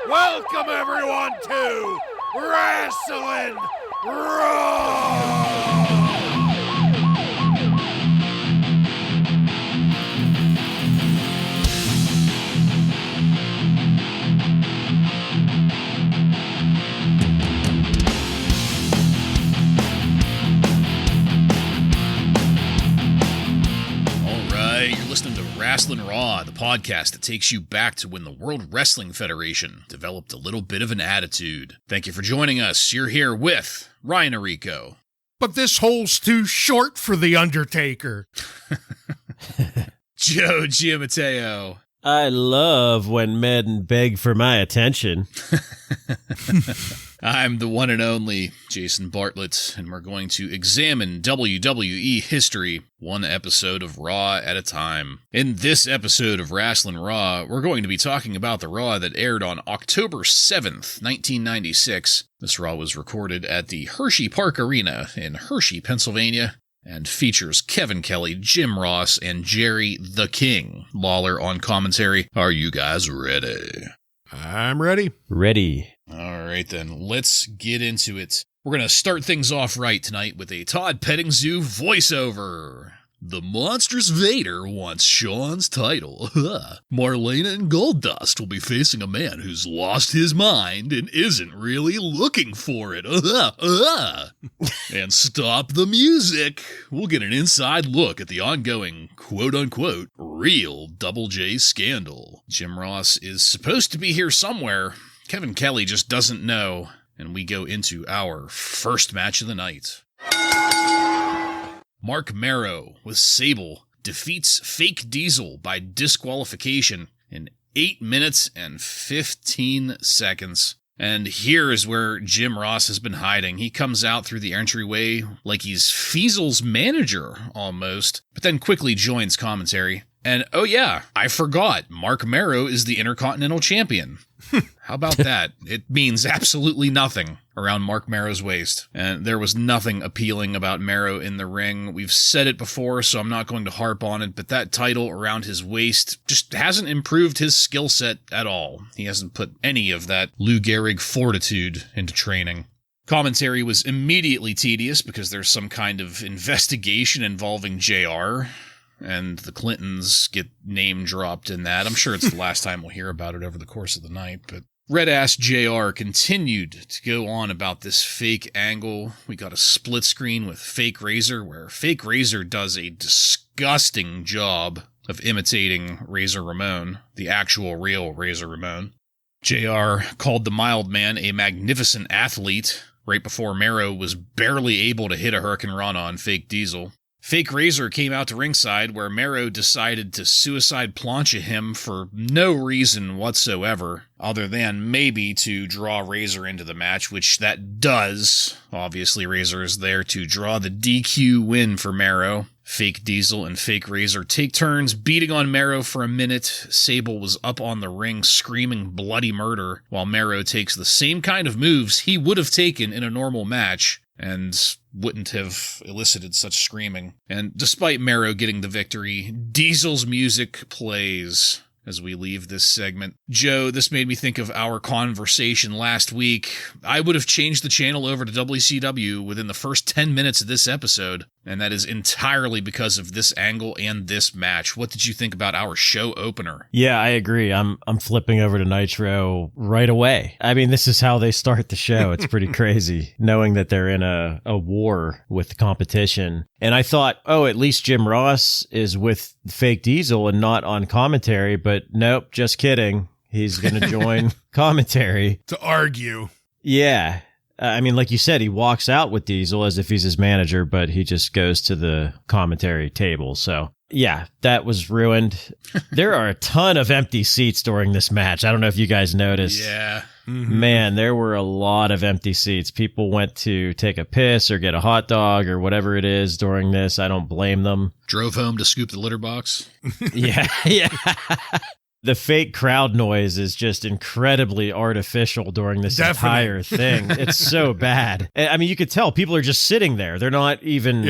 Welcome everyone to Wrasslin Raw! Listening to Wrasslin Raw, the podcast that takes you back to when the World Wrestling Federation developed a little bit of an attitude. Thank you for joining us. You're here with Ryan Arico. But this hole's too short for the Undertaker. Joe Giammatteo. I love when men beg for my attention. I'm the one and only Jason Bartlett, and we're going to examine WWE history, one episode of Raw at a time. In this episode of Wrasslin Raw, we're going to be talking about the Raw that aired on October 7th, 1996. This Raw was recorded at the Hershey Park Arena in Hershey, Pennsylvania, and features Kevin Kelly, Jim Ross, and Jerry the King Lawler on commentary. Are you guys ready? I'm ready. Ready. All right, then. Let's get into it. We're going to start things off right tonight with a Todd Petting Zoo voiceover. The monstrous Vader wants Shawn's title. Marlena and Goldust will be facing a man who's lost his mind and isn't really looking for it. And stop the music. We'll get an inside look at the ongoing, quote-unquote, real Double J scandal. Jim Ross is supposed to be here somewhere. Kevin Kelly just doesn't know. And we go into our first match of the night. Marc Mero with Sable defeats Fake Diesel by disqualification in 8 minutes and 15 seconds. And here is where Jim Ross has been hiding. He comes out through the entryway like he's Fiesel's manager, almost, but then quickly joins commentary. And oh yeah, I forgot, Marc Mero is the Intercontinental Champion. How about that? It means absolutely nothing around Marc Mero's waist. And there was nothing appealing about Mero in the ring. We've said it before, so I'm not going to harp on it, but that title around his waist just hasn't improved his skill set at all. He hasn't put any of that Lou Gehrig fortitude into training. Commentary was immediately tedious because there's some kind of investigation involving JR, and the Clintons get name-dropped in that. I'm sure it's the last time we'll hear about it over the course of the night, but Red-Ass JR continued to go on about this fake angle. We got a split screen with Fake Razor, where Fake Razor does a disgusting job of imitating Razor Ramon, the actual real Razor Ramon. JR called the mild man a magnificent athlete right before Mero was barely able to hit a Hurricane Rana on Fake Diesel. Fake Razor came out to ringside where Mero decided to suicide plancha him for no reason whatsoever, other than maybe to draw Razor into the match, which that does. Obviously, Razor is there to draw the DQ win for Mero. Fake Diesel and Fake Razor take turns beating on Mero for a minute. Sable was up on the ring screaming bloody murder, while Mero takes the same kind of moves he would have taken in a normal match, and wouldn't have elicited such screaming. And despite Mero getting the victory, Diesel's music plays as we leave this segment. Joe, this made me think of our conversation last week. I would have changed the channel over to WCW within the first 10 minutes of this episode, and that is entirely because of this angle and this match. What did you think about our show opener? Yeah, I agree. I'm flipping over to Nitro right away. I mean, this is how they start the show. It's pretty crazy, knowing that they're in a war with the competition. And I thought, oh, at least Jim Ross is with Fake Diesel and not on commentary, but nope, just kidding. He's going to join commentary. To argue. Yeah. I mean, like you said, he walks out with Diesel as if he's his manager, but he just goes to the commentary table. So, yeah, that was ruined. There are a ton of empty seats during this match. I don't know if you guys noticed. Yeah. Mm-hmm. Man, there were a lot of empty seats. People went to take a piss or get a hot dog or whatever it is during this. I don't blame them. Drove home to scoop the litter box. Yeah. The fake crowd noise is just incredibly artificial during this entire thing. It's so bad. I mean, you could tell people are just sitting there. They're not even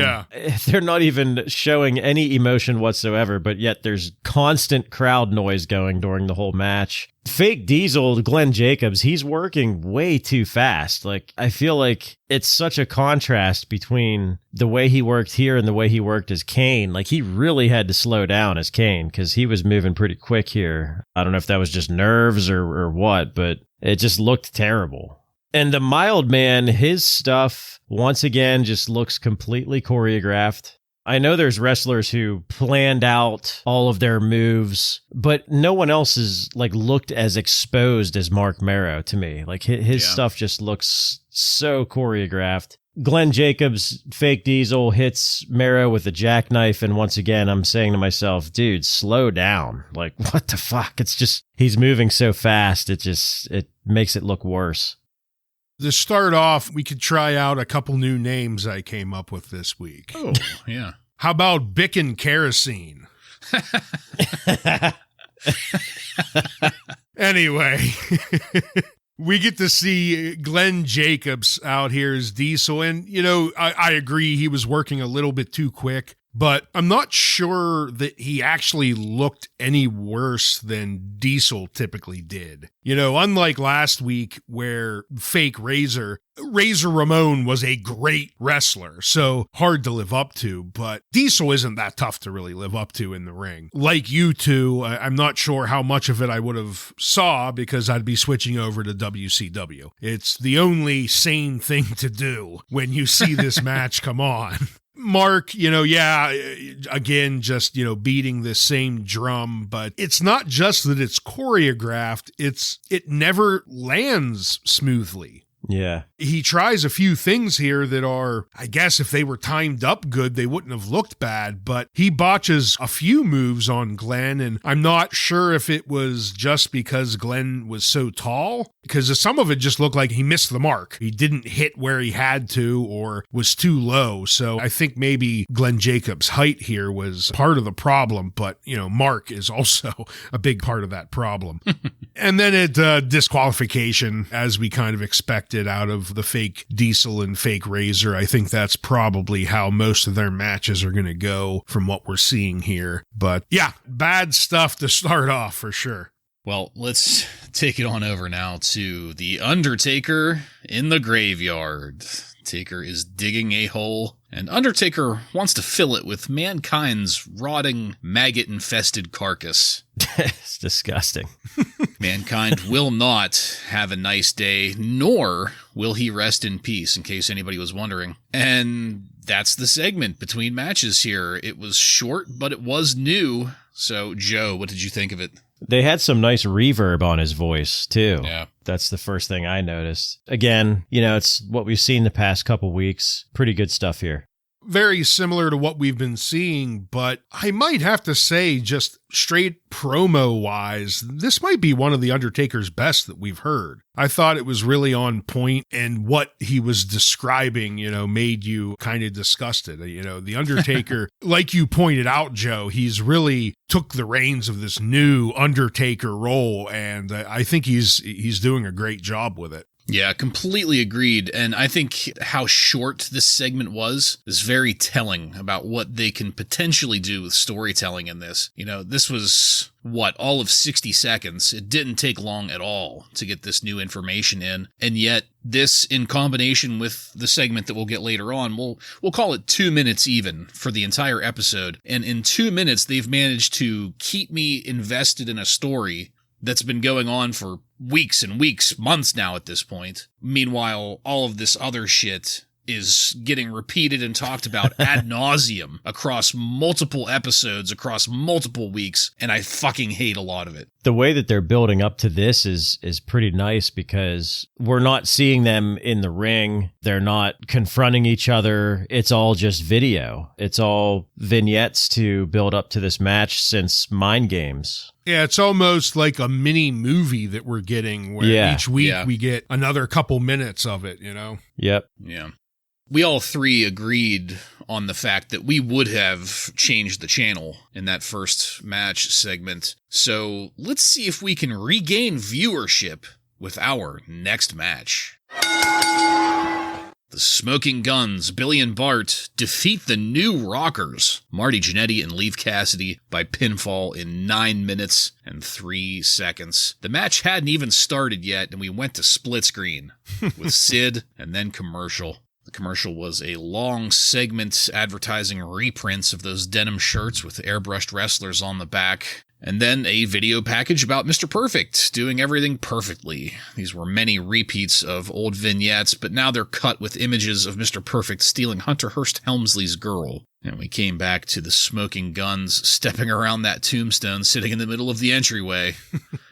showing any emotion whatsoever, but yet there's constant crowd noise going during the whole match. Fake Diesel, Glenn Jacobs, he's working way too fast. Like, I feel like it's such a contrast between the way he worked here and the way he worked as Kane. Like, he really had to slow down as Kane because he was moving pretty quick here. I don't know if that was just nerves or what, but it just looked terrible. And the Mild Man, his stuff, once again, just looks completely choreographed. I know there's wrestlers who planned out all of their moves, but no one else is like looked as exposed as Marc Mero to me. Like his stuff just looks so choreographed. Glenn Jacobs, Fake Diesel, hits Mero with a jackknife, and once again, I'm saying to myself, dude, slow down. Like, what the fuck? It's just, he's moving so fast, it makes it look worse. To start off, we could try out a couple new names I came up with this week. Oh, yeah. How about Bic and Kerosene? Anyway, we get to see Glenn Jacobs out here as Diesel. And, you know, I agree he was working a little bit too quick. But I'm not sure that he actually looked any worse than Diesel typically did. You know, unlike last week where fake Razor Ramon was a great wrestler, so hard to live up to, but Diesel isn't that tough to really live up to in the ring. Like you two, I'm not sure how much of it I would have saw because I'd be switching over to WCW. It's the only sane thing to do when you see this match come on. Mark, you know, yeah, again, just, you know, beating the same drum, but it's not just that it's choreographed, it never lands smoothly. Yeah. He tries a few things here that are, I guess if they were timed up good, they wouldn't have looked bad, but he botches a few moves on Glenn, and I'm not sure if it was just because Glenn was so tall, because some of it just looked like he missed the mark. He didn't hit where he had to or was too low, so I think maybe Glenn Jacobs' height here was part of the problem, but, you know, Mark is also a big part of that problem. And then it disqualification, as we kind of expected out of the fake Diesel and fake Razor. I think that's probably how most of their matches are going to go from what we're seeing here. But yeah, bad stuff to start off for sure. Well, let's take it on over now to the Undertaker in the graveyard. Taker is digging a hole, and Undertaker wants to fill it with mankind's rotting, maggot-infested carcass. It's disgusting. Mankind will not have a nice day, nor will he rest in peace, in case anybody was wondering. And that's the segment between matches here. It was short, but it was new. So, Joe, what did you think of it? They had some nice reverb on his voice, too. Yeah. That's the first thing I noticed. Again, you know, it's what we've seen the past couple weeks. Pretty good stuff here. Very similar to what we've been seeing, but I might have to say, just straight promo-wise, this might be one of the Undertaker's best that we've heard. I thought it was really on point, and what he was describing, you know, made you kind of disgusted. You know, the Undertaker, like you pointed out, Joe, he's really took the reins of this new Undertaker role, and I think he's doing a great job with it. Yeah, completely agreed. And I think how short this segment was is very telling about what they can potentially do with storytelling in this. You know, this was, all of 60 seconds. It didn't take long at all to get this new information in. And yet, this, in combination with the segment that we'll get later on, we'll call it 2 minutes even for the entire episode. And in 2 minutes, they've managed to keep me invested in a story that's been going on for weeks and weeks, months now at this point. Meanwhile, all of this other shit is getting repeated and talked about ad nauseum across multiple episodes, across multiple weeks, and I fucking hate a lot of it. The way that they're building up to this is pretty nice because we're not seeing them in the ring. They're not confronting each other. It's all just video. It's all vignettes to build up to this match since Mind Games. Yeah, it's almost like a mini movie that we're getting where each week we get another couple minutes of it, you know? Yep. Yeah. We all three agreed on the fact that we would have changed the channel in that first match segment. So let's see if we can regain viewership with our next match. The Smoking Guns, Billy and Bart, defeat the New Rockers, Marty Jannetty and Leif Cassidy, by pinfall in 9 minutes and 3 seconds. The match hadn't even started yet, and we went to split screen with Sid and then commercial. The commercial was a long segment advertising reprints of those denim shirts with airbrushed wrestlers on the back. And then a video package about Mr. Perfect doing everything perfectly. These were many repeats of old vignettes, but now they're cut with images of Mr. Perfect stealing Hunter Hearst Helmsley's girl. And we came back to the Smoking Guns stepping around that tombstone sitting in the middle of the entryway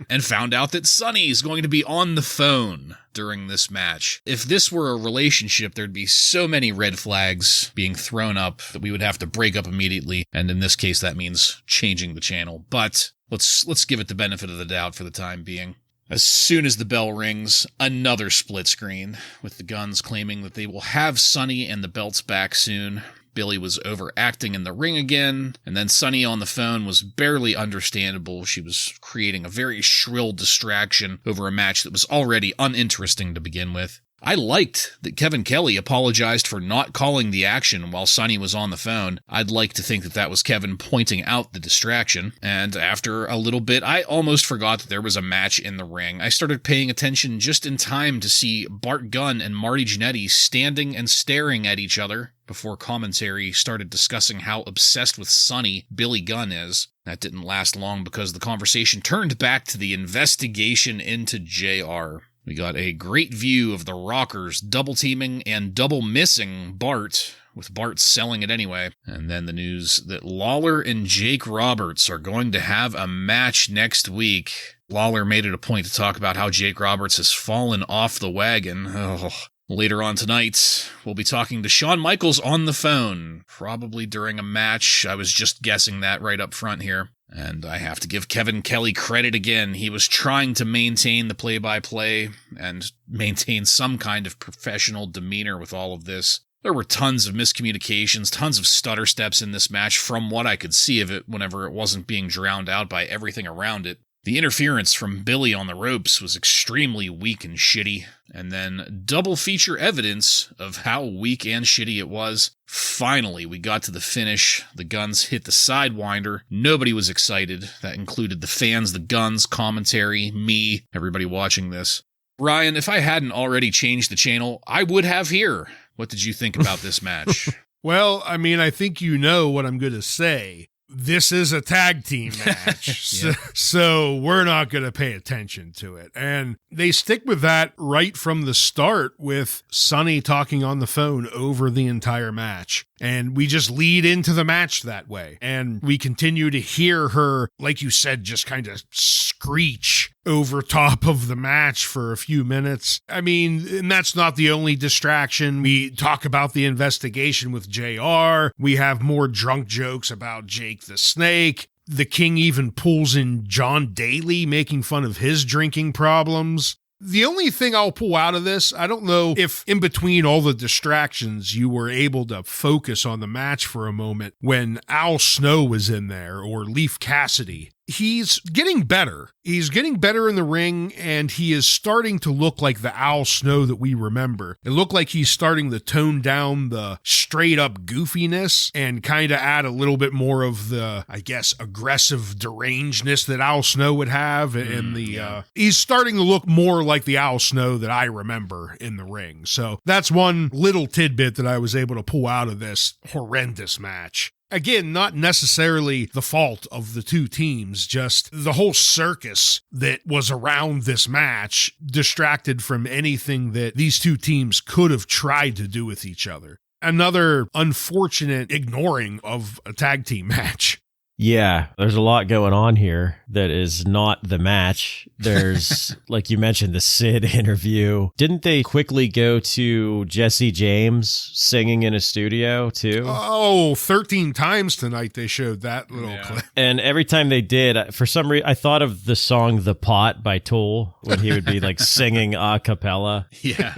and found out that Sonny's going to be on the phone during this match. If this were a relationship, there'd be so many red flags being thrown up that we would have to break up immediately. And in this case, that means changing the channel. But let's give it the benefit of the doubt for the time being. As soon as the bell rings, another split screen, with the Guns claiming that they will have Sonny and the belts back soon. Billy was overacting in the ring again, and then Sonny on the phone was barely understandable. She was creating a very shrill distraction over a match that was already uninteresting to begin with. I liked that Kevin Kelly apologized for not calling the action while Sonny was on the phone. I'd like to think that that was Kevin pointing out the distraction. And after a little bit, I almost forgot that there was a match in the ring. I started paying attention just in time to see Bart Gunn and Marty Jannetty standing and staring at each other before commentary started discussing how obsessed with Sonny Billy Gunn is. That didn't last long because the conversation turned back to the investigation into JR. We got a great view of the Rockers double-teaming and double-missing Bart, with Bart selling it anyway. And then the news that Lawler and Jake Roberts are going to have a match next week. Lawler made it a point to talk about how Jake Roberts has fallen off the wagon. Later on tonight, we'll be talking to Shawn Michaels on the phone, probably during a match. I was just guessing that right up front here. And I have to give Kevin Kelly credit again. He was trying to maintain the play-by-play and maintain some kind of professional demeanor with all of this. There were tons of miscommunications, tons of stutter steps in this match from what I could see of it whenever it wasn't being drowned out by everything around it. The interference from Billy on the ropes was extremely weak and shitty, and then double feature evidence of how weak and shitty it was. Finally, we got to the finish. The Guns hit the Sidewinder. Nobody was excited. That included the fans, the Guns, commentary, me, everybody watching this. Ryan, if I hadn't already changed the channel, I would have here. What did you think about this match? Well, I mean, I think you know what I'm going to say. This is a tag team match, Yeah. so we're not going to pay attention to it. And they stick with that right from the start with Sonny talking on the phone over the entire match. And we just lead into the match that way. And we continue to hear her, like you said, just kind of screech over top of the match for a few minutes. I mean, and that's not the only distraction. We talk about the investigation with JR. We have more drunk jokes about Jake the Snake. The King even pulls in John Daly, making fun of his drinking problems. The only thing I'll pull out of this, I don't know if in between all the distractions you were able to focus on the match for a moment when Al Snow was in there or Leif Cassidy. He's getting better. He's getting better in the ring, and he is starting to look like the Al Snow that we remember. It looked like he's starting to tone down the straight-up goofiness and kind of add a little bit more of the, I guess, aggressive derangedness that Al Snow would have. And he's starting to look more like the Al Snow that I remember in the ring. So that's one little tidbit that I was able to pull out of this horrendous match. Again, not necessarily the fault of the two teams, just the whole circus that was around this match distracted from anything that these two teams could have tried to do with each other. Another unfortunate ignoring of a tag team match. Yeah, there's a lot going on here that is not the match. There's, like you mentioned, the Sid interview. Didn't they quickly go to Jesse James singing in a studio, too? Oh, 13 times tonight they showed that little clip. And every time they did, for some reason, I thought of the song The Pot by Tool, when he would be like singing a cappella. Yeah.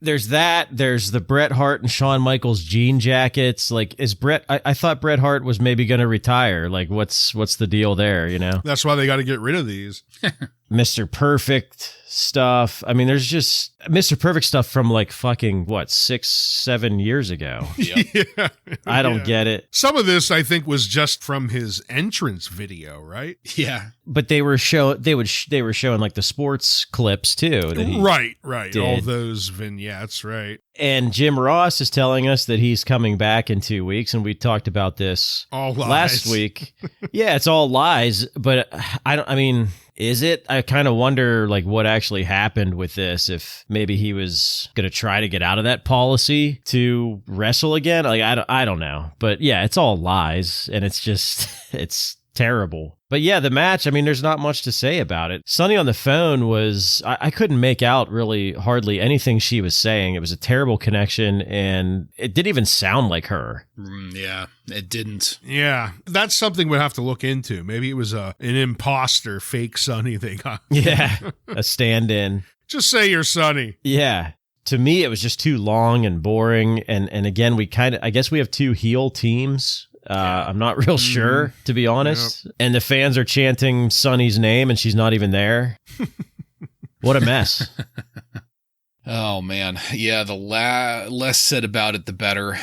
There's that. There's the Bret Hart and Shawn Michaels jean jackets. Like, is Bret? I thought Bret Hart was maybe going to retire. Like, what's the deal there? You know? That's why they got to get rid of these. Mr. Perfect stuff. I mean, there's just Mr. Perfect stuff from like fucking, 6-7 years ago. Yeah. I don't get it. Some of this, I think, was just from his entrance video, right? Yeah. But they were showing like the sports clips too. That he Right. did. All those vignettes, right? And Jim Ross is telling us that he's coming back in 2 weeks, and we talked about this All lies. last week. Yeah, it's all lies, but I mean, is it? I kind of wonder like what actually happened with this, if maybe he was going to try to get out of that policy to wrestle again. Like I don't know. But yeah, it's all lies, and it's just it's terrible. But yeah, the match, I mean, there's not much to say about it. Sunny on the phone was, I couldn't make out really hardly anything she was saying. It was a terrible connection, and it didn't even sound like her. Yeah, it didn't. Yeah, that's something we'll have to look into. Maybe it was an imposter, fake Sunny they got. Yeah, a stand-in. Just say you're Sunny. Yeah. To me, it was just too long and boring. And again, I guess we have two heel teams. I'm not real sure, to be honest. Yep. And the fans are chanting Sunny's name, and she's not even there. What a mess. Oh, man. Yeah, the less said about it, the better.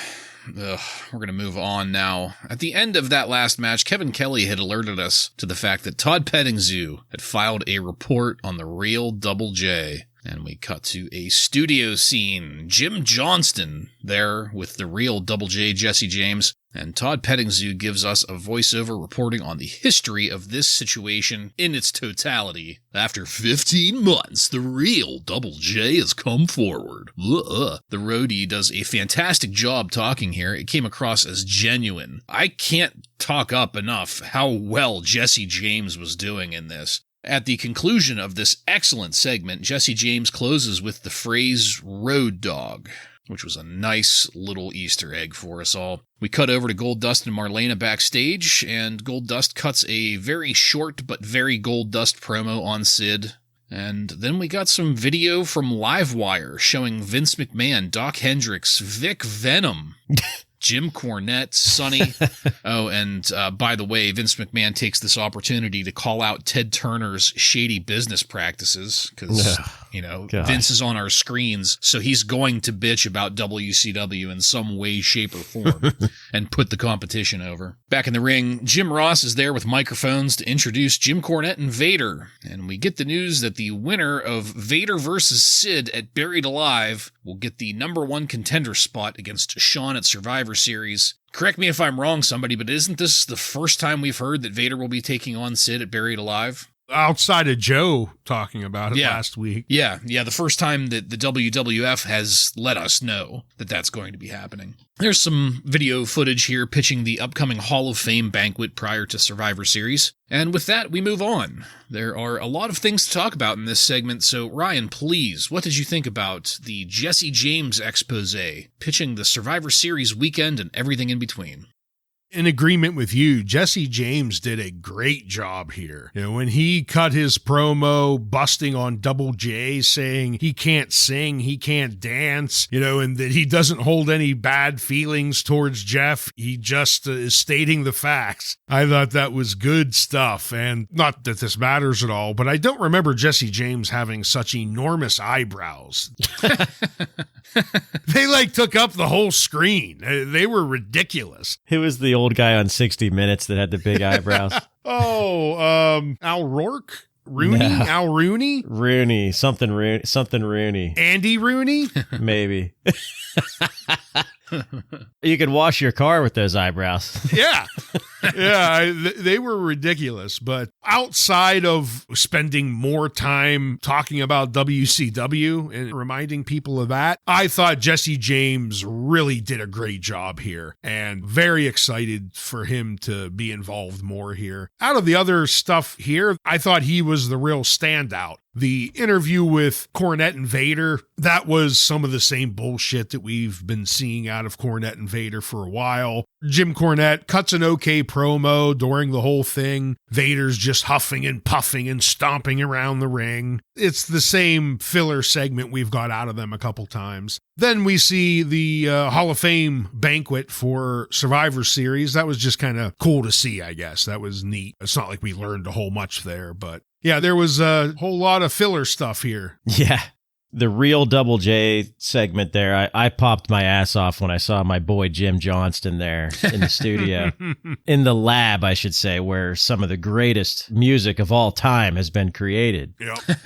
We're going to move on now. At the end of that last match, Kevin Kelly had alerted us to the fact that Todd Pettingzoo had filed a report on the real Double J. And we cut to a studio scene. Jim Johnston there with the real Double J, Jesse James. And Todd Pettingzoo gives us a voiceover reporting on the history of this situation in its totality. After 15 months, the real Double J has come forward. The roadie does a fantastic job talking here. It came across as genuine. I can't talk up enough how well Jesse James was doing in this. At the conclusion of this excellent segment, Jesse James closes with the phrase "road dog," which was a nice little Easter egg for us all. We cut over to Goldust and Marlena backstage, and Goldust cuts a very short but very Goldust promo on Sid. And then we got some video from Livewire showing Vince McMahon, Doc Hendricks, Vic Venom, Jim Cornette, Sonny. Oh, and by the way, Vince McMahon takes this opportunity to call out Ted Turner's shady business practices because, Vince is on our screens, so he's going to bitch about WCW in some way, shape, or form and put the competition over. Back in the ring, Jim Ross is there with microphones to introduce Jim Cornette and Vader, and we get the news that the winner of Vader versus Sid at Buried Alive will get the #1 contender spot against Shawn at Survivor Series. Correct me if I'm wrong, somebody, but isn't this the first time we've heard that Vader will be taking on Sid at Buried Alive? Outside of Joe talking about it last week. Yeah, the first time that the WWF has let us know that that's going to be happening. There's some video footage here pitching the upcoming Hall of Fame banquet prior to Survivor Series. And with that, we move on. There are a lot of things to talk about in this segment, so Ryan, please, what did you think about the Jesse James expose pitching the Survivor Series weekend and everything in between? In agreement with you, Jesse James did a great job here. When he cut his promo busting on Double J, saying he can't sing, he can't dance, and that he doesn't hold any bad feelings towards Jeff. He just is stating the facts. I thought that was good stuff. And not that this matters at all, but I don't remember Jesse James having such enormous eyebrows. They took up the whole screen. They were ridiculous. Who was the old guy on 60 Minutes that had the big eyebrows? Al Rourke? Rooney? No. Al Rooney? Rooney. Something Rooney. Andy Rooney? Maybe. You could wash your car with those eyebrows. Yeah. They were ridiculous. But outside of spending more time talking about WCW and reminding people of that, I thought Jesse James really did a great job here and very excited for him to be involved more here. Out of the other stuff here, I thought he was the real standout. The interview with Cornette and Vader, that was some of the same bullshit that we've been seeing out of Cornette and Vader for a while. Jim Cornette cuts an okay promo during the whole thing. Vader's just huffing and puffing and stomping around the ring. It's the same filler segment we've got out of them a couple times. Then we see the Hall of Fame banquet for Survivor Series. That was just kind of cool to see, I guess. That was neat. It's not like we learned a whole much there, but Yeah, there was a whole lot of filler stuff here. Yeah. The real Double J segment there, I popped my ass off when I saw my boy Jim Johnston there in the studio. In the lab, I should say, where some of the greatest music of all time has been created. Yep.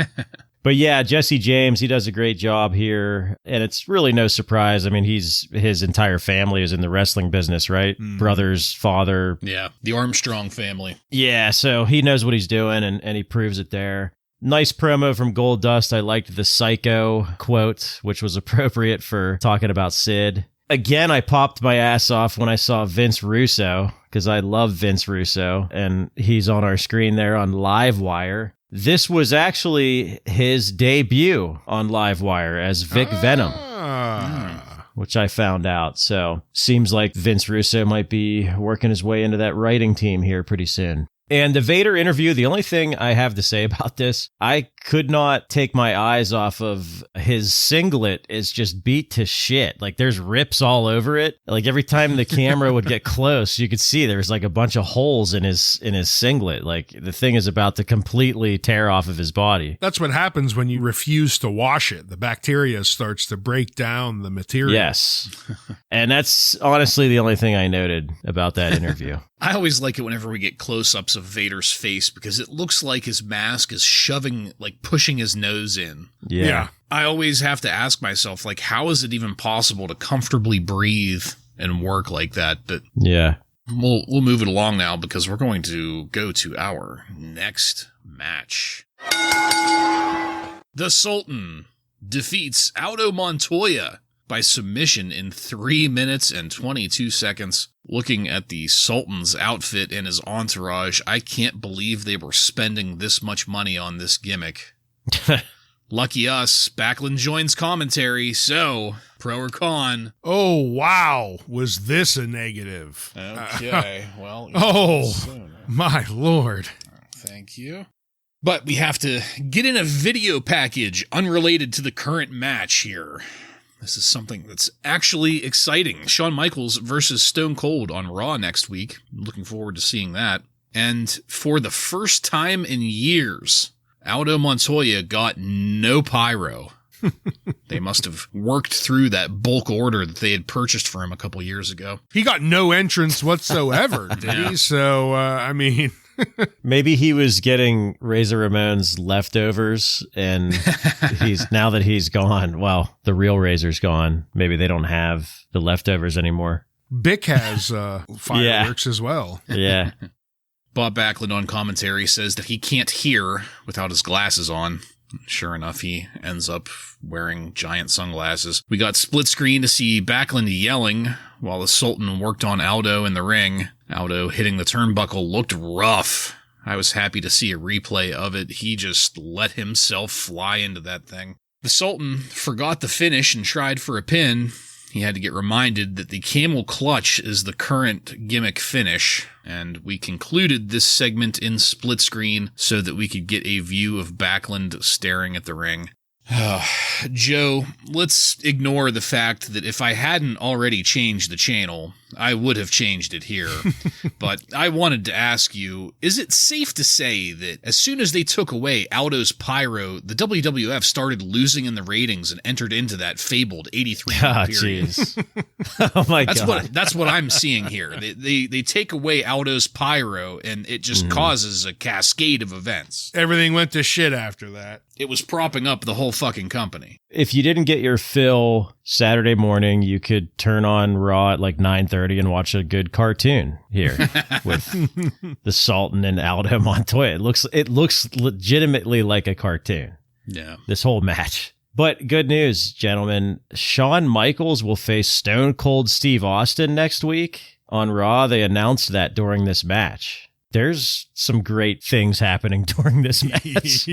But yeah, Jesse James, he does a great job here. And it's really no surprise. I mean, his entire family is in the wrestling business, right? Brothers, father. Yeah, the Armstrong family. Yeah, so he knows what he's doing, and he proves it there. Nice promo from Goldust. I liked the psycho quote, which was appropriate for talking about Sid. Again, I popped my ass off when I saw Vince Russo, because I love Vince Russo, and he's on our screen there on Livewire. This was actually his debut on Livewire as Vic Venom, which I found out. So seems like Vince Russo might be working his way into that writing team here pretty soon. And the Vader interview, the only thing I have to say about this, I could not take my eyes off of his singlet is just beat to shit. Like there's rips all over it. Like every time the camera would get close, you could see there's like a bunch of holes in his singlet. Like the thing is about to completely tear off of his body. That's what happens when you refuse to wash it. The bacteria starts to break down the material. Yes. And that's honestly the only thing I noted about that interview. I always like it whenever we get close-ups of Vader's face because it looks like his mask is shoving, like pushing his nose in. Yeah. I always have to ask myself, like, how is it even possible to comfortably breathe and work like that? But yeah, we'll move it along now because we're going to go to our next match. The Sultan defeats Aldo Montoya by submission in 3 minutes and 22 seconds. Looking at the Sultan's outfit and his entourage, I can't believe they were spending this much money on this gimmick. Lucky us, Backlund joins commentary, so, pro or con? Oh, wow. Was this a negative? Okay, well. My Lord. Thank you. But we have to get in a video package unrelated to the current match here. This is something that's actually exciting. Shawn Michaels versus Stone Cold on Raw next week. Looking forward to seeing that. And for the first time in years, Aldo Montoya got no pyro. They must have worked through that bulk order that they had purchased for him a couple years ago. He got no entrance whatsoever, did he? So, I mean... Maybe he was getting Razor Ramon's leftovers, and now that he's gone, well, the real Razor's gone. Maybe they don't have the leftovers anymore. Bick has fireworks as well. Yeah. Bob Backlund on commentary says that he can't hear without his glasses on. Sure enough, he ends up wearing giant sunglasses. We got split screen to see Backlund yelling while the Sultan worked on Aldo in the ring. Aldo hitting the turnbuckle looked rough. I was happy to see a replay of it. He just let himself fly into that thing. The Sultan forgot the finish and tried for a pin. He had to get reminded that the camel clutch is the current gimmick finish, and we concluded this segment in split screen so that we could get a view of Backlund staring at the ring. Joe, let's ignore the fact that if I hadn't already changed the channel, I would have changed it here. But I wanted to ask you, is it safe to say that as soon as they took away Aldo's pyro, the WWF started losing in the ratings and entered into that fabled 83 period? Oh my God. That's what I'm seeing here. They take away Aldo's pyro and it just causes a cascade of events. Everything went to shit after that. It was propping up the whole fucking company. If you didn't get your fill Saturday morning, you could turn on Raw at like 9:30 and watch a good cartoon here with the Sultan and Aldo Montoya. It looks legitimately like a cartoon. Yeah. This whole match. But good news, gentlemen. Shawn Michaels will face Stone Cold Steve Austin next week on Raw. They announced that during this match. There's some great things happening during this match.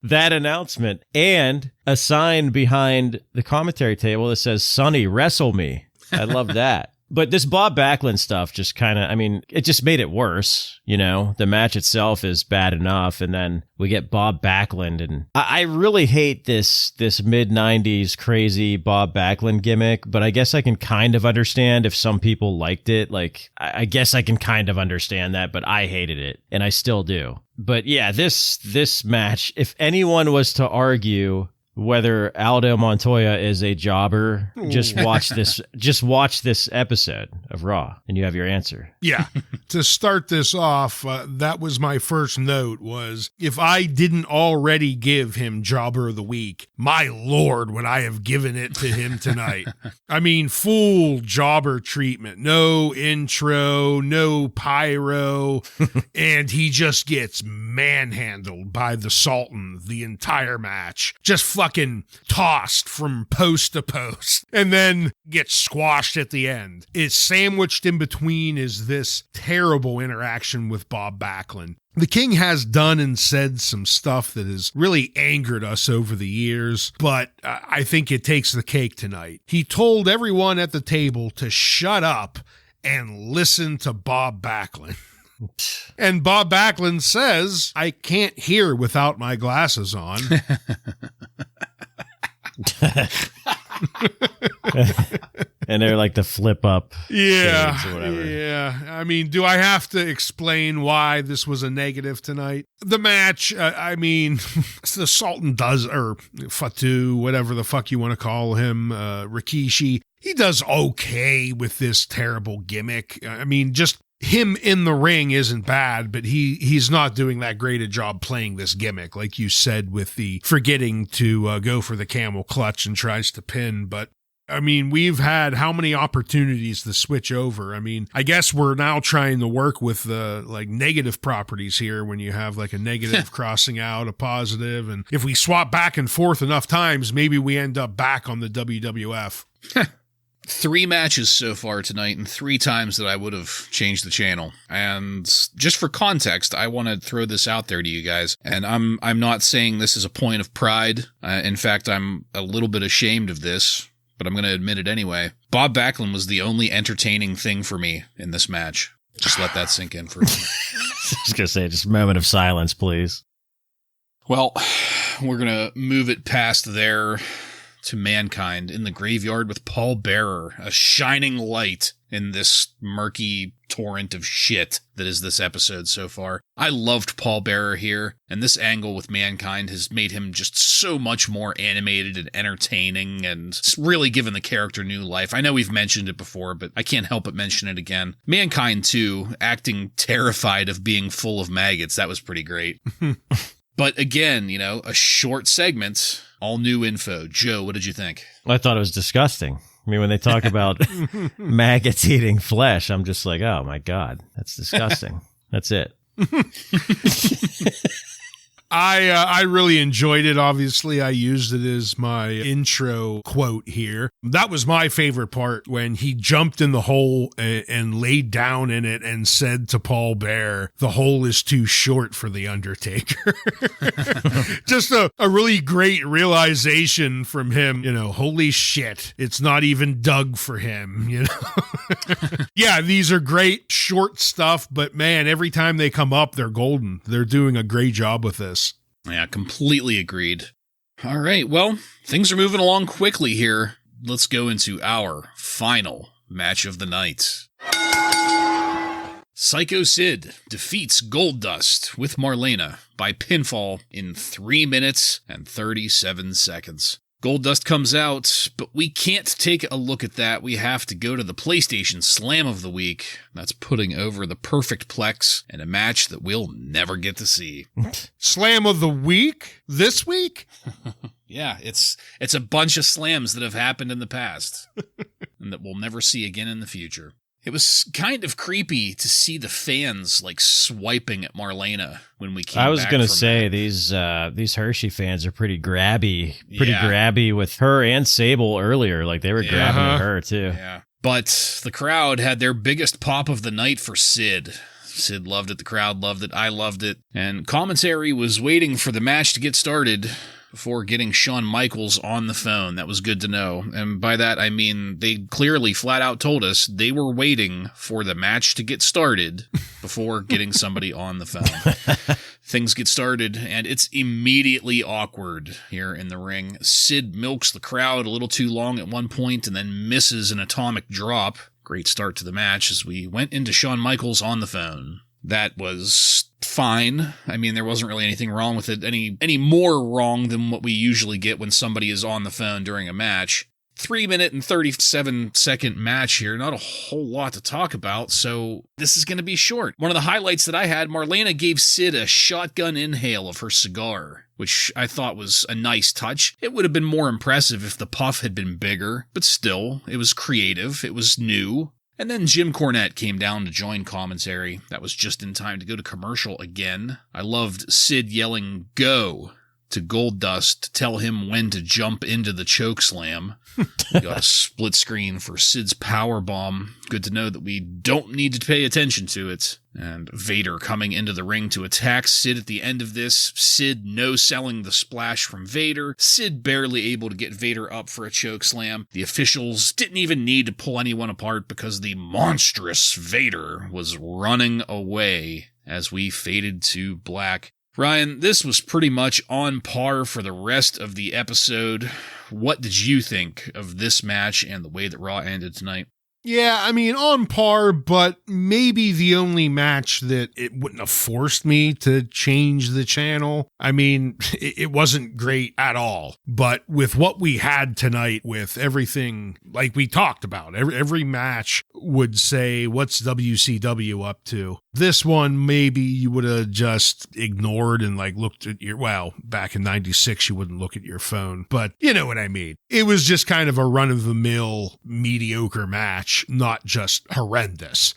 That announcement and a sign behind the commentary table that says, "Sonny, wrestle me." I love that. But this Bob Backlund stuff just kind of, I mean, it just made it worse. You know, the match itself is bad enough. And then we get Bob Backlund. And I really hate this mid-90s crazy Bob Backlund gimmick. But I guess I can kind of understand if some people liked it. Like, I guess I can kind of understand that. But I hated it. And I still do. But yeah, this match, if anyone was to argue whether Aldo Montoya is a jobber, just watch this episode of Raw and you have your answer. Yeah. To start this off, that was my first note was, if I didn't already give him Jobber of the Week, my Lord, would I have given it to him tonight. I mean, full jobber treatment, no intro, no pyro, and he just gets manhandled by the Sultan the entire match. Just fucking tossed from post to post and then gets squashed at the end. It's sandwiched in between is this terrible interaction with Bob Backlund. The King has done and said some stuff that has really angered us over the years, but I think it takes the cake tonight. He told everyone at the table to shut up and listen to Bob Backlund. And Bob Backlund says, I can't hear without my glasses on. And they're like the flip up. Yeah. Or whatever. Yeah. I mean, do I have to explain why this was a negative tonight? The match, I mean, the Sultan does, or Fatu, whatever the fuck you want to call him, Rikishi, he does okay with this terrible gimmick. I mean, just him in the ring isn't bad, but he's not doing that great a job playing this gimmick, like you said, with the forgetting to go for the camel clutch and tries to pin. But I mean, we've had how many opportunities to switch over? I mean, I guess we're now trying to work with the like negative properties here when you have like a negative crossing out a positive. And if we swap back and forth enough times, maybe we end up back on the WWF. 3 matches so far tonight and 3 times that I would have changed the channel. And just for context, I want to throw this out there to you guys. And I'm not saying this is a point of pride. In fact, I'm a little bit ashamed of this, but I'm going to admit it anyway. Bob Backlund was the only entertaining thing for me in this match. Just let that sink in for a minute. I was going to say, just a moment of silence, please. Well, we're going to move it past there to Mankind in the graveyard with Paul Bearer, a shining light in this murky torrent of shit that is this episode so far. I loved Paul Bearer here, and this angle with Mankind has made him just so much more animated and entertaining and really given the character new life. I know we've mentioned it before, but I can't help but mention it again. Mankind, too, acting terrified of being full of maggots. That was pretty great. But again, you know, a short segment, all new info. Joe, what did you think? I thought it was disgusting. I mean, when they talk about maggots eating flesh, I'm just like, oh my God, that's disgusting. That's it. I really enjoyed it. Obviously, I used it as my intro quote here. That was my favorite part when he jumped in the hole and laid down in it and said to Paul Bearer, the hole is too short for the Undertaker. Just a really great realization from him, you know, holy shit, it's not even dug for him, you know? Yeah, these are great short stuff, but man, every time they come up, they're golden. They're doing a great job with this. Yeah, completely agreed. All right, well, things are moving along quickly here. Let's go into our final match of the night. Psycho Sid defeats Goldust with Marlena by pinfall in 3 minutes and 37 seconds. Goldust comes out, but we can't take a look at that. We have to go to the PlayStation Slam of the Week. That's putting over the Perfect Plex in a match that we'll never get to see. Slam of the Week? This week? Yeah, it's a bunch of slams that have happened in the past and that we'll never see again in the future. It was kind of creepy to see the fans like swiping at Marlena when we came back. I was going to say that. these Hershey fans are pretty grabby with her and Sable earlier. Like they were grabbing at her too. Yeah. But the crowd had their biggest pop of the night for Sid. Sid loved it. The crowd loved it. I loved it. And commentary was waiting for the match to get started. before getting Shawn Michaels on the phone. That was good to know. And by that, I mean they clearly flat out told us they were waiting for the match to get started before getting somebody on the phone. Things get started, and it's immediately awkward here in the ring. Sid milks the crowd a little too long at one point and then misses an atomic drop. Great start to the match as we went into Shawn Michaels on the phone. That was fine. I mean, there wasn't really anything wrong with it, any more wrong than what we usually get when somebody is on the phone during a match. 3-minute and 37-second match here. Not a whole lot to talk about, so this is going to be short. One of the highlights that I had, Marlena gave Sid a shotgun inhale of her cigar, which I thought was a nice touch. It would have been more impressive if the puff had been bigger, but still, it was creative, it was new. And then Jim Cornette came down to join commentary. That was just in time to go to commercial again. I loved Sid yelling, "Go!" to Goldust to tell him when to jump into the chokeslam. We got a split screen for Sid's powerbomb. Good to know that we don't need to pay attention to it. And Vader coming into the ring to attack Sid at the end of this. Sid no-selling the splash from Vader. Sid barely able to get Vader up for a chokeslam. The officials didn't even need to pull anyone apart because the monstrous Vader was running away as we faded to black. Ryan, this was pretty much on par for the rest of the episode. What did you think of this match and the way that Raw ended tonight? Yeah, I mean, on par, but maybe the only match that it wouldn't have forced me to change the channel. I mean, it wasn't great at all. But with what we had tonight, with everything like we talked about, every match would say, what's WCW up to? This one, maybe you would have just ignored and like looked at your, well, back in 96, you wouldn't look at your phone, but you know what I mean. It was just kind of a run-of-the-mill mediocre match, not just horrendous.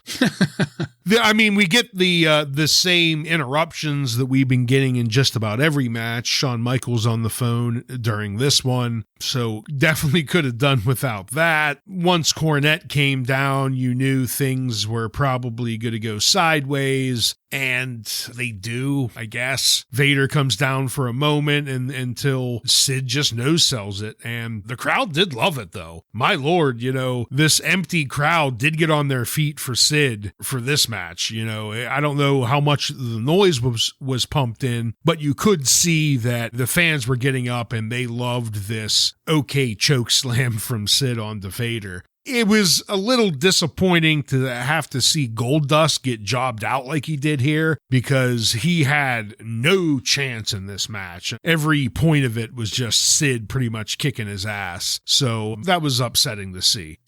I mean, we get the same interruptions that we've been getting in just about every match. Shawn Michaels on the phone during this one, so definitely could have done without that. Once Cornette came down, you knew things were probably going to go sideways, and they do, I guess. Vader comes down for a moment and until Sid just no-sells it, and the crowd did love it, though. My lord, you know, this empty crowd did get on their feet for Sid for this match. You know, I don't know how much the noise was pumped in, but you could see that the fans were getting up and they loved this okay choke slam from Sid onto Vader. It was a little disappointing to have to see Goldust get jobbed out like he did here, because he had no chance in this match. Every point of it was just Sid pretty much kicking his ass. So that was upsetting to see.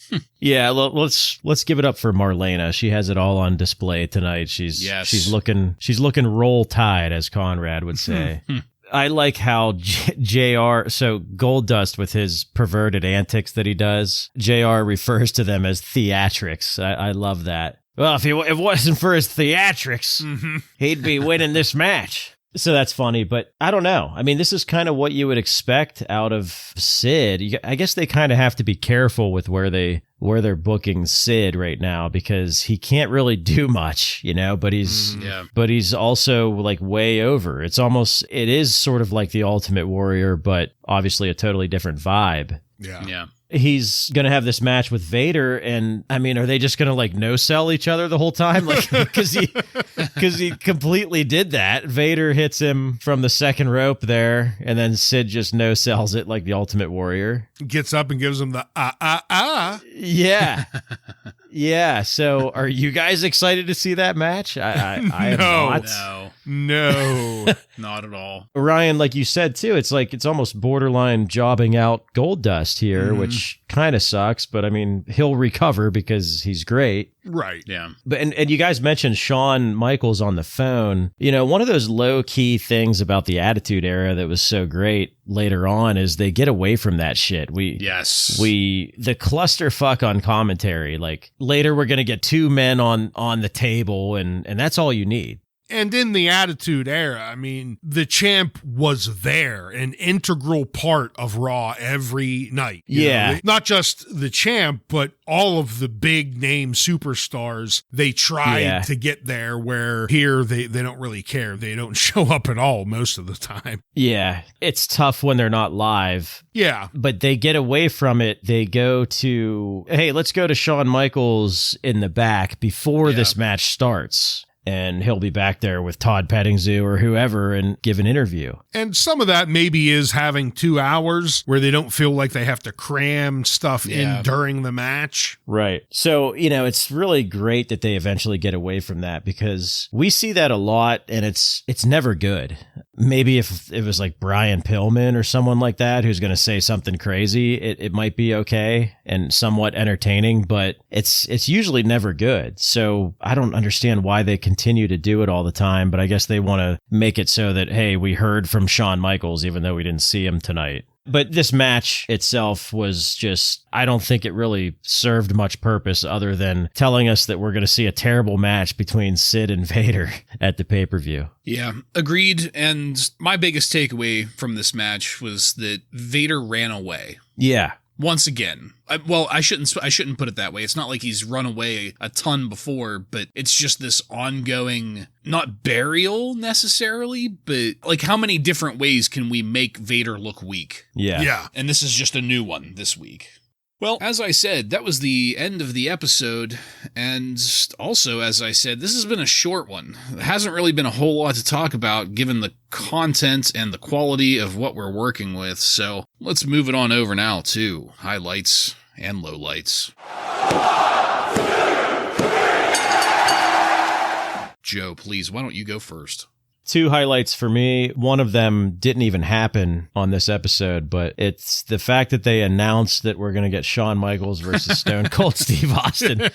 Yeah, let's give it up for Marlena. She has it all on display tonight. She's looking roll tide, as Conrad would say. I like how JR, so Goldust with his perverted antics that he does, JR refers to them as theatrics. I love that. Well, if it wasn't for his theatrics, he'd be winning this match. So that's funny, but I don't know. I mean, this is kind of what you would expect out of Sid. I guess they kind of have to be careful with where they're booking Sid right now, because he can't really do much, you know, but he's also like way over. It is sort of like the Ultimate Warrior, but obviously a totally different vibe. Yeah. He's going to have this match with Vader, and I mean, are they just going to like no-sell each other the whole time? Like, because he completely did that. Vader hits him from the second rope there, and then Sid just no-sells it like the Ultimate Warrior. Gets up and gives him the Yeah. Yeah, so are you guys excited to see that match? I am not. No. Not at all. Ryan, like you said too, it's like it's almost borderline jobbing out Goldust here, which kind of sucks, but I mean, he'll recover because he's great. Right. Yeah. But and you guys mentioned Shawn Michaels on the phone. You know, one of those low-key things about the Attitude Era that was so great later on is they get away from that shit. The clusterfuck on commentary, like later we're going to get two men on the table and that's all you need. And in the Attitude Era, I mean, the champ was there, an integral part of Raw every night. You know, not just the champ, but all of the big name superstars, they tried to get there, where here they don't really care. They don't show up at all most of the time. Yeah, it's tough when they're not live. Yeah. But they get away from it. They go to, hey, let's go to Shawn Michaels in the back before this match starts. And he'll be back there with Todd Pettingzoo or whoever and give an interview. And some of that maybe is having 2 hours where they don't feel like they have to cram stuff in during the match. Right. So, you know, it's really great that they eventually get away from that, because we see that a lot and it's never good. Maybe if it was like Brian Pillman or someone like that who's going to say something crazy, it might be okay and somewhat entertaining, but it's usually never good. So I don't understand why they continue to do it all the time, but I guess they want to make it so that, hey, we heard from Shawn Michaels even though we didn't see him tonight. But this match itself was just, I don't think it really served much purpose other than telling us that we're going to see a terrible match between Sid and Vader at the pay-per-view. Yeah, agreed. And my biggest takeaway from this match was that Vader ran away. Yeah. Once again. I shouldn't put it that way. It's not like he's run away a ton before, but it's just this ongoing, not burial necessarily, but like how many different ways can we make Vader look weak? Yeah. And this is just a new one this week. Well, as I said, that was the end of the episode, and also, as I said, this has been a short one. There hasn't really been a whole lot to talk about given the content and the quality of what we're working with, so let's move it on over now to highlights and lowlights. Joe, please, why don't you go first? 2 highlights for me. One of them didn't even happen on this episode, but it's the fact that they announced that we're going to get Shawn Michaels versus Stone Cold Steve Austin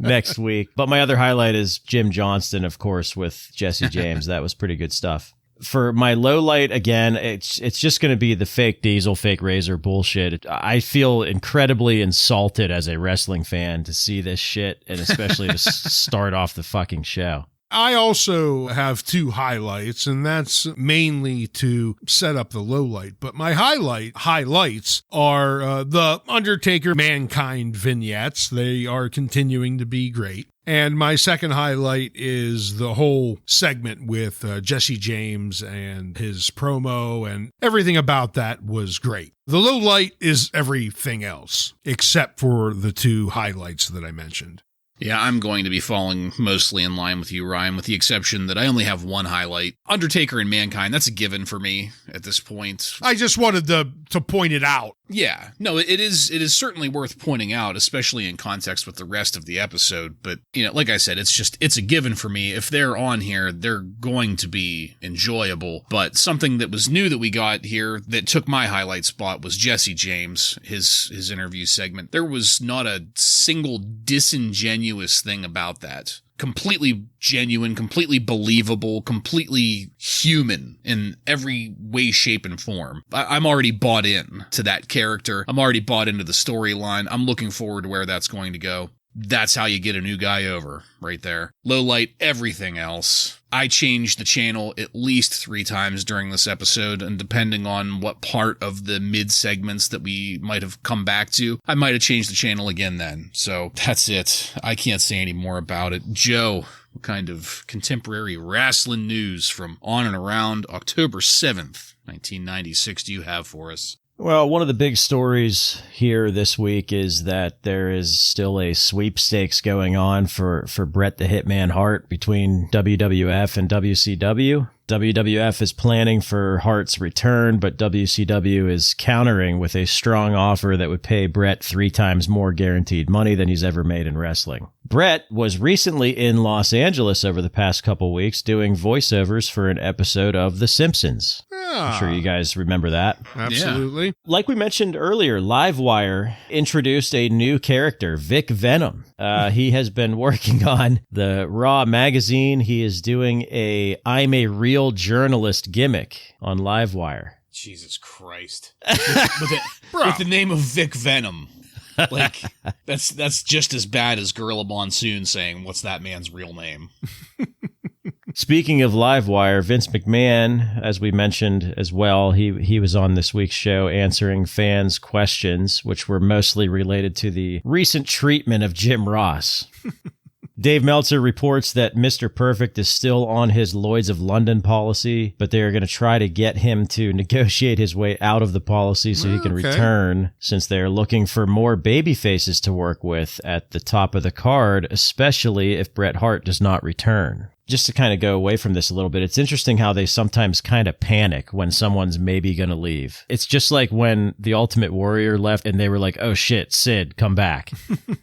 next week. But my other highlight is Jim Johnston, of course, with Jesse James. That was pretty good stuff. For my low light, again, it's just going to be the fake Diesel, fake Razor bullshit. I feel incredibly insulted as a wrestling fan to see this shit, and especially to start off the fucking show. I also have 2 highlights, and that's mainly to set up the low light. But my highlights are the Undertaker Mankind vignettes. They are continuing to be great. And my second highlight is the whole segment with Jesse James and his promo, and everything about that was great. The low light is everything else, except for the 2 highlights that I mentioned. Yeah, I'm going to be falling mostly in line with you, Ryan, with the exception that I only have 1 highlight. Undertaker and Mankind, that's a given for me at this point. I just wanted to point it out. Yeah, no, it is certainly worth pointing out, especially in context with the rest of the episode. But, you know, like I said, it's a given for me. If they're on here, they're going to be enjoyable. But something that was new that we got here that took my highlight spot was Jesse James, his interview segment. There was not a single disingenuous thing about that. Completely genuine, completely believable, completely human in every way, shape, and form. I'm already bought in to that character. I'm already bought into the storyline. I'm looking forward to where that's going to go. That's how you get a new guy over, right there. Low light, everything else. I changed the channel at least 3 times during this episode, and depending on what part of the mid-segments that we might have come back to, I might have changed the channel again then. So that's it. I can't say any more about it. Joe, what kind of contemporary wrestling news from on and around October 7th, 1996 do you have for us? Well, one of the big stories here this week is that there is still a sweepstakes going on for Bret the Hitman Hart between WWF and WCW. WWF is planning for Hart's return, but WCW is countering with a strong offer that would pay Bret 3 times more guaranteed money than he's ever made in wrestling. Bret was recently in Los Angeles over the past couple weeks doing voiceovers for an episode of The Simpsons. I'm sure you guys remember that. Absolutely. Yeah. Like we mentioned earlier, Livewire introduced a new character, Vic Venom. He has been working on the Raw magazine. He is doing a I'm a Real Journalist gimmick on Livewire. Jesus Christ. With the name of Vic Venom. Like, that's just as bad as Gorilla Monsoon saying, what's that man's real name? Speaking of Livewire, Vince McMahon, as we mentioned as well, he was on this week's show answering fans' questions, which were mostly related to the recent treatment of Jim Ross. Dave Meltzer reports that Mr. Perfect is still on his Lloyds of London policy, but they are going to try to get him to negotiate his way out of the policy so he can return, since they are looking for more baby faces to work with at the top of the card, especially if Bret Hart does not return. Just to kind of go away from this a little bit, it's interesting how they sometimes kind of panic when someone's maybe going to leave. It's just like when the Ultimate Warrior left and they were like, oh shit, Sid, come back.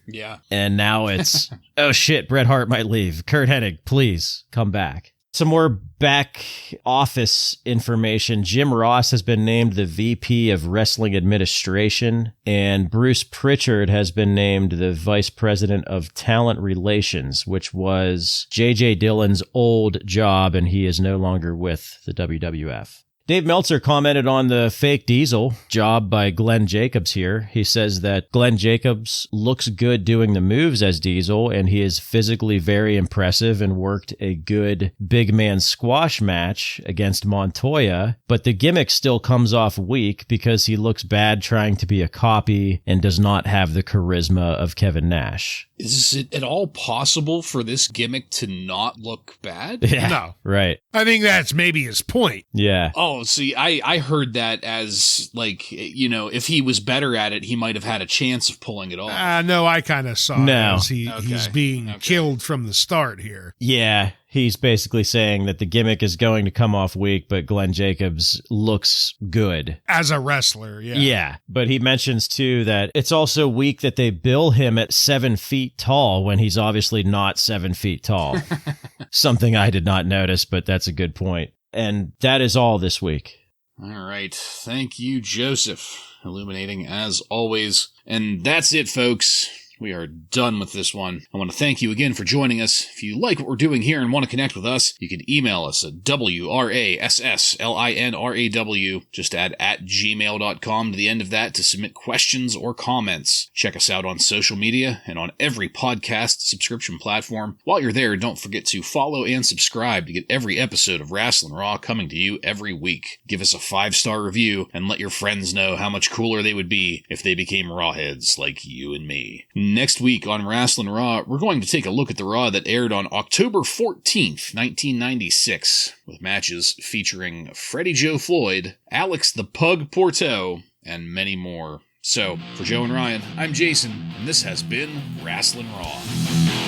Yeah. And now it's, oh shit, Bret Hart might leave. Kurt Hennig, please come back. Some more back office information. Jim Ross has been named the VP of Wrestling Administration, and Bruce Pritchard has been named the Vice President of Talent Relations, which was J.J. Dillon's old job, and he is no longer with the WWF. Dave Meltzer commented on the fake Diesel job by Glenn Jacobs here. He says that Glenn Jacobs looks good doing the moves as Diesel, and he is physically very impressive and worked a good big man squash match against Montoya, but the gimmick still comes off weak because he looks bad trying to be a copy and does not have the charisma of Kevin Nash. Is it at all possible for this gimmick to not look bad? Yeah, No. right. I think that's maybe his point. Yeah. Oh, see, I heard that as, like, you know, if he was better at it, he might have had a chance of pulling it off. No, I kind of saw No. it as he's being killed from the start here. Yeah, he's basically saying that the gimmick is going to come off weak, but Glenn Jacobs looks good. As a wrestler, yeah. Yeah, but he mentions, too, that it's also weak that they bill him at 7 feet tall when he's obviously not 7 feet tall. Something I did not notice, but that's a good point. And that is all this week. All right. Thank you, Joseph. Illuminating as always. And that's it, folks. We are done with this one. I want to thank you again for joining us. If you like what we're doing here and want to connect with us, you can email us at WRASSLINRAW. Just add @gmail.com to the end of that to submit questions or comments. Check us out on social media and on every podcast subscription platform. While you're there, don't forget to follow and subscribe to get every episode of Wrasslin Raw coming to you every week. Give us a 5-star review and let your friends know how much cooler they would be if they became Rawheads like you and me. Next week on Wrasslin Raw, we're going to take a look at the Raw that aired on October 14th, 1996, with matches featuring Freddie Joe Floyd, Alex the Pug Porteau, and many more. So, for Joe and Ryan, I'm Jason, and this has been Wrasslin Raw.